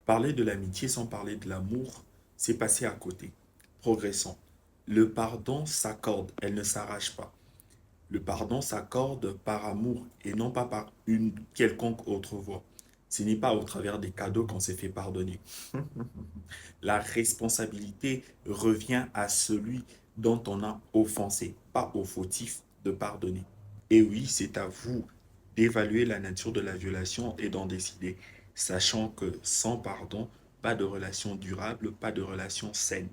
Parler de l'amitié sans parler de l'amour, c'est passer à côté. Progressons. Le pardon s'accorde, elle ne s'arrache pas. Le pardon s'accorde par amour et non pas par une quelconque autre voie. Ce n'est pas au travers des cadeaux qu'on s'est fait pardonner. La responsabilité revient à celui dont on a offensé, pas au fautif de pardonner. Et oui, c'est à vous d'évaluer la nature de la violation et d'en décider, sachant que sans pardon, pas de relation durable, pas de relation saine.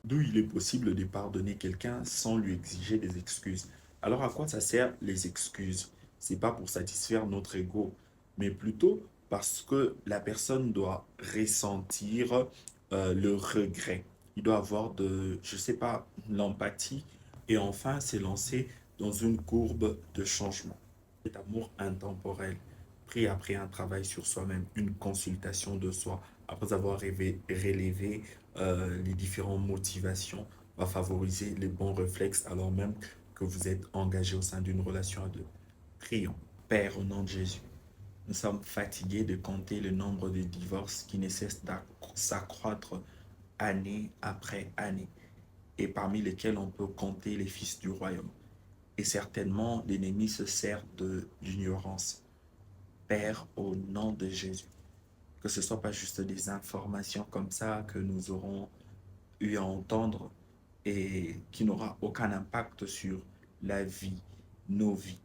D'où il est possible de pardonner quelqu'un sans lui exiger des excuses. Alors à quoi ça sert les excuses? C'est pas pour satisfaire notre ego, mais plutôt parce que la personne doit ressentir le regret. Il doit avoir je sais pas, l'empathie et enfin s'élancer dans une courbe de changement. Cet amour intemporel, pris après un travail sur soi-même, une consultation de soi, après avoir relevé les différentes motivations, va favoriser les bons réflexes alors même que vous êtes engagé au sein d'une relation à deux. Prions. Père, au nom de Jésus, nous sommes fatigués de compter le nombre de divorces qui ne cessent de s'accroître année après année, et parmi lesquels on peut compter les fils du royaume. Et certainement, l'ennemi se sert de l'ignorance. Père, au nom de Jésus, que ce ne soit pas juste des informations comme ça que nous aurons eu à entendre et qui n'aura aucun impact sur la vie, nos vies.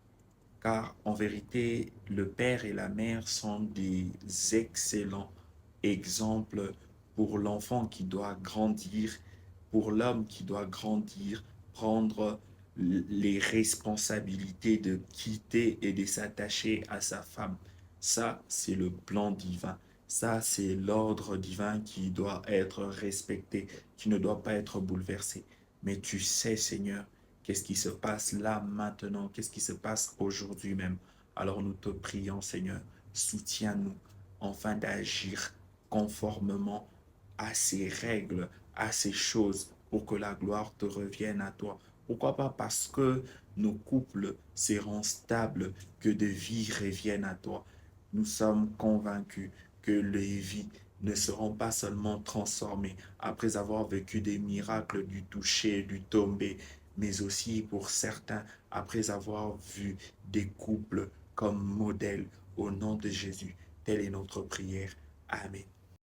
Car en vérité, le père et la mère sont des excellents exemples pour l'enfant qui doit grandir, pour l'homme qui doit grandir, prendre les responsabilités de quitter et de s'attacher à sa femme. Ça, c'est le plan divin. Ça, c'est l'ordre divin qui doit être respecté, qui ne doit pas être bouleversé. Mais tu sais, Seigneur, qu'est-ce qui se passe là maintenant? Qu'est-ce qui se passe aujourd'hui même? Alors nous te prions, Seigneur, soutiens-nous afin d'agir conformément à ces règles, à ces choses, pour que la gloire te revienne à toi. Pourquoi pas? Parce que nos couples seront stables, que des vies reviennent à toi. Nous sommes convaincus que les vies ne seront pas seulement transformées après avoir vécu des miracles du toucher, du tomber, mais aussi pour certains après avoir vu des couples comme modèles au nom de Jésus. Telle est notre prière. Amen.